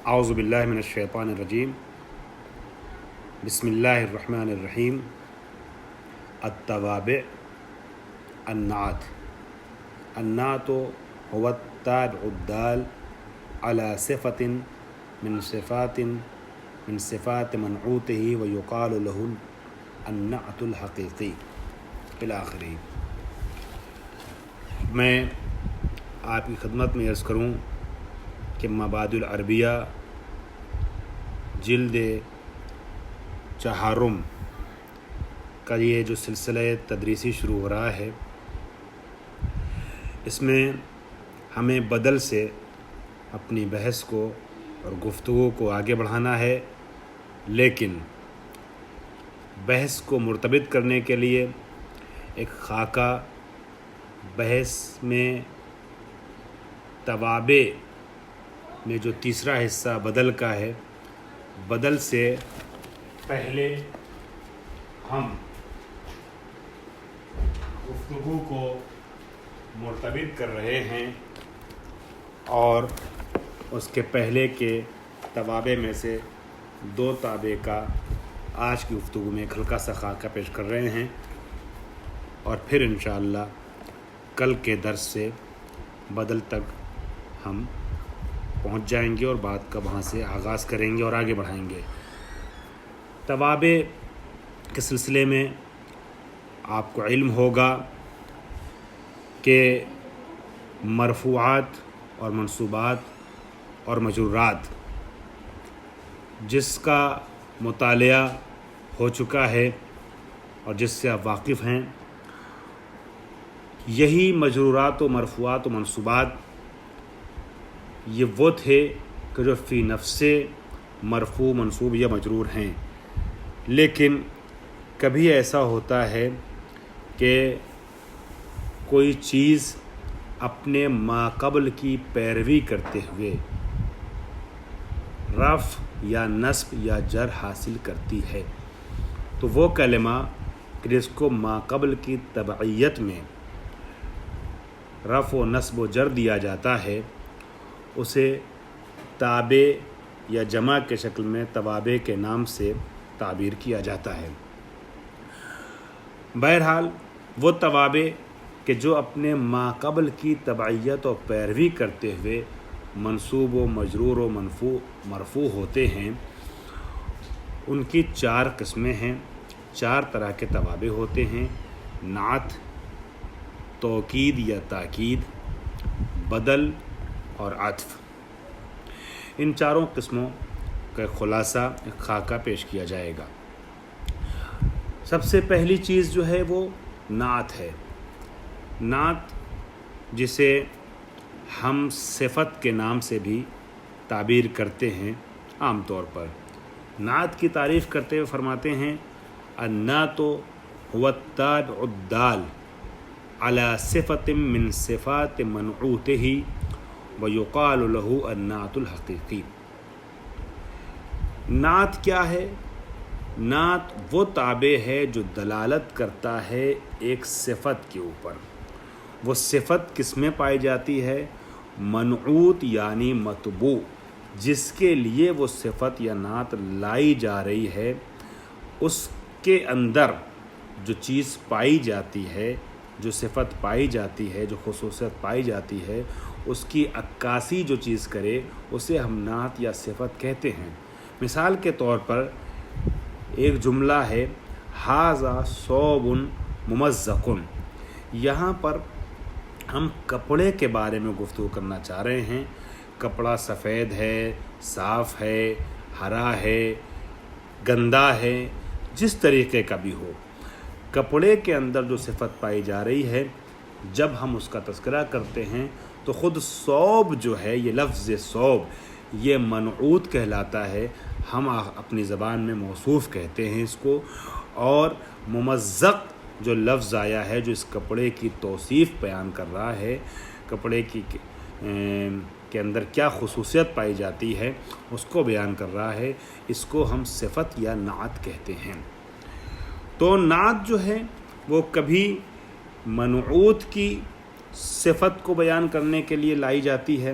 اعوذ باللہ من الشیطان الرجیم بسم اللہ الرحمن الرحیم التوابع النعت النعت هو التابع الدال على صفة من صفات منعوته ويقال له النعت الحقیقی الی آخرہ۔ میں آپ کی خدمت میں عرض کروں کہ مبادئ العربیہ جلد چہارم کا یہ جو سلسلہ تدریسی شروع ہو رہا ہے، اس میں ہمیں بدل سے اپنی بحث کو اور گفتگو کو آگے بڑھانا ہے، لیکن بحث کو مرتبط کرنے کے لیے ایک خاکہ بحث میں توابع میں جو تیسرا حصہ بدل کا ہے، بدل سے پہلے ہم گفتگو کو مرتبط کر رہے ہیں اور اس کے پہلے کے توابع میں سے دو تابع کا آج کی گفتگو میں ایک ہلکا سا خاکہ پیش کر رہے ہیں، اور پھر انشاءاللہ کل کے درس سے بدل تک ہم پہنچ جائیں گے اور بات کا وہاں سے آغاز کریں گے اور آگے بڑھائیں گے۔ توابع کے سلسلے میں آپ کو علم ہوگا کہ مرفوعات اور منصوبات اور مجرورات جس کا مطالعہ ہو چکا ہے اور جس سے آپ واقف ہیں، یہی مجرورات و مرفوعات و منصوبات یہ وہ تھے کہ جو فی نفس مرفوع منصوب یا مجرور ہیں، لیکن کبھی ایسا ہوتا ہے کہ کوئی چیز اپنے ماقبل کی پیروی کرتے ہوئے رفع یا نصب یا جر حاصل کرتی ہے، تو وہ کلمہ جس کو ماقبل کی تبعیت میں رفع و نصب و جر دیا جاتا ہے، اسے تابع یا جمع کے شکل میں توابع کے نام سے تعبیر کیا جاتا ہے۔ بہرحال وہ توابع کہ جو اپنے ماقبل کی تبعیت و پیروی کرتے ہوئے منصوب و مجرور و مرفوع ہوتے ہیں، ان کی چار قسمیں ہیں، چار طرح کے توابع ہوتے ہیں: نعت، توکید یا تاکید، بدل اور عطف۔ ان چاروں قسموں کا خلاصہ ایک خاکہ پیش کیا جائے گا۔ سب سے پہلی چیز جو ہے وہ نعت ہے۔ نعت جسے ہم صفت کے نام سے بھی تعبیر کرتے ہیں عام طور پر۔ نعت کی تعریف کرتے ہوئے فرماتے ہیں: النعت هو التابع الدال على صفة من صفات منعوته ويقال له النعت الحقیقی۔ نعت کیا ہے؟ نعت وہ تابع ہے جو دلالت کرتا ہے ایک صفت کے اوپر۔ وہ صفت کس میں پائی جاتی ہے؟ منعوت یعنی مطبوع، جس کے لیے وہ صفت یا نعت لائی جا رہی ہے، اس کے اندر جو چیز پائی جاتی ہے، جو صفت پائی جاتی ہے، جو خصوصیت پائی جاتی ہے، اس کی عکاسی جو چیز کرے اسے ہم نعت یا صفت کہتے ہیں۔ مثال کے طور پر ایک جملہ ہے: ھذا ثوب ممزق۔ یہاں پر ہم کپڑے کے بارے میں گفتگو کرنا چاہ رہے ہیں۔ کپڑا سفید ہے، صاف ہے، ہرا ہے، گندا ہے، جس طریقے کا بھی ہو، کپڑے کے اندر جو صفت پائی جا رہی ہے، جب ہم اس کا تذکرہ کرتے ہیں تو خود ثوب جو ہے، یہ لفظ ثوب یہ منعوت کہلاتا ہے، ہم اپنی زبان میں موصوف کہتے ہیں اس کو، اور ممزق جو لفظ آیا ہے جو اس کپڑے کی توصیف بیان کر رہا ہے، کپڑے کی کے اندر کیا خصوصیت پائی جاتی ہے اس کو بیان کر رہا ہے، اس کو ہم صفت یا نعت کہتے ہیں۔ تو نعت جو ہے وہ کبھی منعوت کی صفت کو بیان کرنے کے لیے لائی جاتی ہے،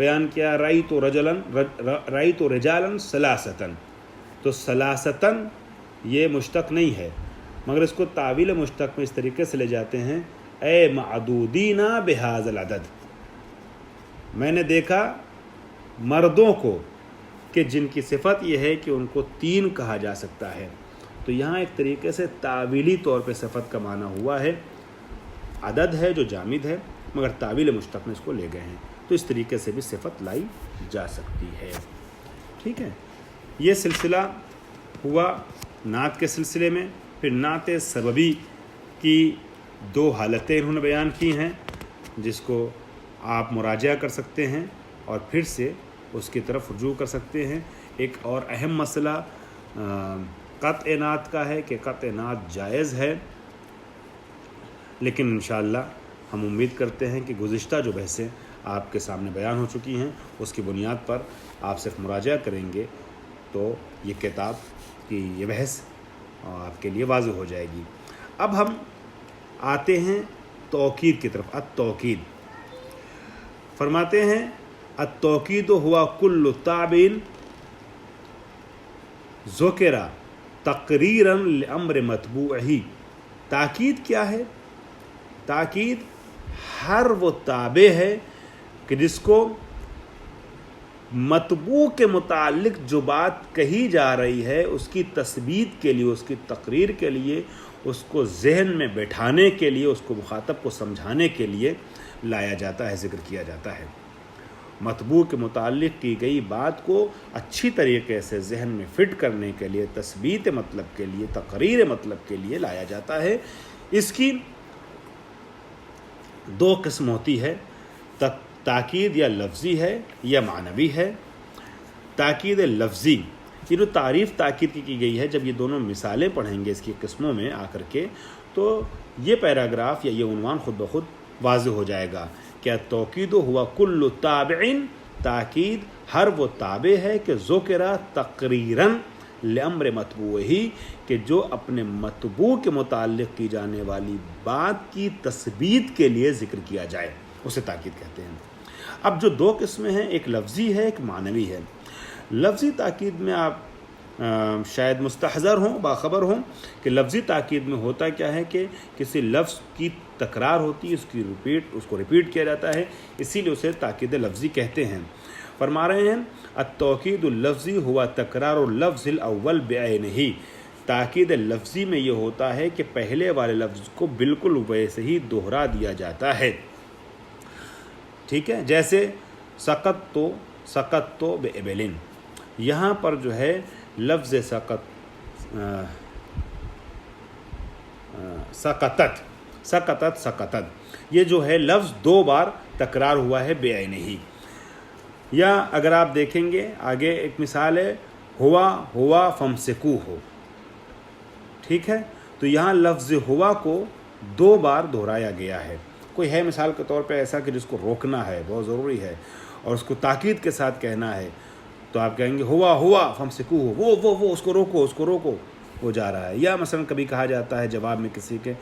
بیان کیا رأیت رجالا سلاسةً، تو سلاسةً یہ مشتق نہیں ہے، مگر اس کو تعویل مشتق میں اس طریقے سے لے جاتے ہیں اے معدودین بہذا العدد، میں نے دیکھا مردوں کو کہ جن کی صفت یہ ہے کہ ان کو 3 کہا جا سکتا ہے. تو یہاں ایک طریقے سے تعویلی طور پہ صفت کا معنی ہوا ہے، عدد ہے جو جامد ہے مگر تعویل مشتق میں اس کو لے گئے ہیں، تو اس طریقے سے بھی صفت لائی جا سکتی ہے. ٹھیک ہے، یہ سلسلہ ہوا نعت کے سلسلے میں. پھر نعت سببی کی 2 حالتیں انہوں نے بیان کی ہیں جس کو آپ مراجعہ کر سکتے ہیں اور پھر سے اس کی طرف رجوع کر سکتے ہیں. ایک اور اہم مسئلہ قطع نعت کا ہے کہ قطع نعت جائز ہے، لیکن انشاءاللہ ہم امید کرتے ہیں کہ گزشتہ جو بحثیں آپ کے سامنے بیان ہو چکی ہیں اس کی بنیاد پر آپ صرف مراجعہ کریں گے تو یہ کتاب کی یہ بحث آپ کے لیے واضح ہو جائے گی. اب ہم آتے ہیں توکید کی طرف. التوکید فرماتے ہیں التوکید ہوا کل تابع ذکر تقریرا لامر متبوعہ. تاکید کیا ہے؟ تاکید ہر وہ تابع ہے کہ جس کو متبوع کے متعلق جو بات کہی جا رہی ہے اس کی تثبیت کے لیے، اس کی تقریر کے لیے، اس کو ذہن میں بیٹھانے کے لیے، اس کو مخاطب کو سمجھانے کے لیے لایا جاتا ہے، ذکر کیا جاتا ہے. متبوع کے متعلق کی گئی بات کو اچھی طریقے سے ذہن میں فٹ کرنے کے لیے، تثبیت مطلب کے لیے، تقریر مطلب کے لیے لایا جاتا ہے. اس کی 2 قسم ہوتی ہے، تاکید یا لفظی ہے یا معنوی ہے. تاکید لفظی یہ جو تعریف تاکید کی گئی ہے، جب یہ دونوں مثالیں پڑھیں گے اس کی قسموں میں آ کر کے تو یہ پیراگراف یا یہ عنوان خود بخود واضح ہو جائے گا. کیا توکید ہوا کل تابع، تاکید ہر وہ تابع ہے کہ ذکر تقریراً لامر متبوعہ، کہ جو اپنے متبوع کے متعلق کی جانے والی بات کی تثبیت کے لیے ذکر کیا جائے، اسے تاکید کہتے ہیں. اب جو 2 قسمیں ہیں، ایک لفظی ہے ایک معنوی ہے. لفظی تاکید میں آپ شاید مستحضر ہوں، باخبر ہوں کہ لفظی تاکید میں ہوتا کیا ہے کہ کسی لفظ کی تکرار ہوتی ہے، اس کو ریپیٹ کیا جاتا ہے، اسی لیے اسے تاکید لفظی کہتے ہیں. فرما رہے ہیں التوکید اللفظی ہوا تکرار اللفظ الاول بعینہ. تاکید لفظی میں یہ ہوتا ہے کہ پہلے والے لفظ کو بالکل ویسے ہی دوہرا دیا جاتا ہے. ٹھیک ہے، جیسے سقط تو بابلن، یہاں پر جو ہے لفظ سقطت یہ جو ہے لفظ 2 بار تکرار ہوا ہے بعینہ ہی. یا اگر آپ دیکھیں گے آگے ایک مثال ہے ہوا فمسکوہ. ٹھیک ہے، تو یہاں لفظ ہوا کو 2 بار دہرایا گیا ہے. کوئی ہے مثال کے طور پہ ایسا کہ جس کو روکنا ہے، بہت ضروری ہے، اور اس کو تاکید کے ساتھ کہنا ہے، تو آپ کہیں گے ہوا فمسکوہ، وہ اس کو روکو وہ جا رہا ہے. یا مثلا کبھی کہا جاتا ہے جواب میں کسی کے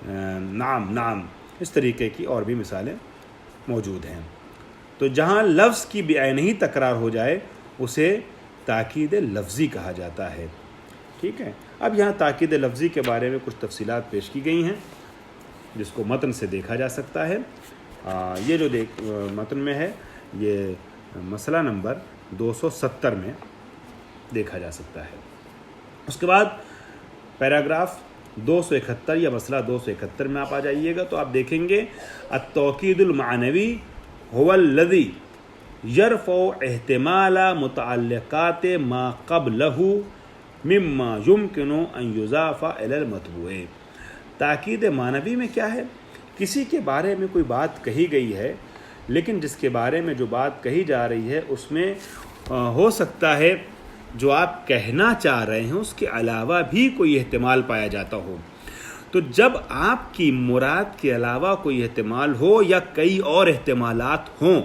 نعم، اس طریقے کی اور بھی مثالیں موجود ہیں. تو جہاں لفظ کی بعینہ ہی تکرار ہو جائے اسے تاکید لفظی کہا جاتا ہے. ٹھیک ہے، اب یہاں تاکید لفظی کے بارے میں کچھ تفصیلات پیش کی گئی ہیں جس کو متن سے دیکھا جا سکتا ہے. یہ جو متن میں ہے یہ مسئلہ نمبر 270 میں دیکھا جا سکتا ہے. اس کے بعد پیراگراف 271 یا مسئلہ 271 میں آپ آ جائیے گا تو آپ دیکھیں گے التوکید المعنوی هو الذي يرفع احتمال متعلقات ما قبله مما يمكن ان يضاف الى المتبوع. تاکید معنوی میں کیا ہے؟ کسی کے بارے میں کوئی بات کہی گئی ہے لیکن جس کے بارے میں جو بات کہی جا رہی ہے اس میں ہو سکتا ہے جو آپ کہنا چاہ رہے ہیں اس کے علاوہ بھی کوئی احتمال پایا جاتا ہو. تو جب آپ کی مراد کے علاوہ کوئی احتمال ہو یا کئی اور احتمالات ہوں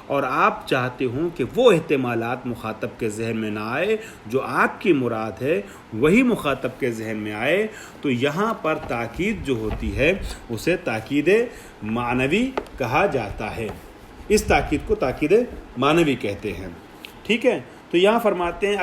اور آپ چاہتے ہوں کہ وہ احتمالات مخاطب کے ذہن میں نہ آئے، جو آپ کی مراد ہے وہی مخاطب کے ذہن میں آئے، تو یہاں پر تاکید جو ہوتی ہے اسے تاکید معنوی کہا جاتا ہے. اس تاکید کو تاکید معنوی کہتے ہیں. ٹھیک ہے. تو یہاں فرماتے ہیں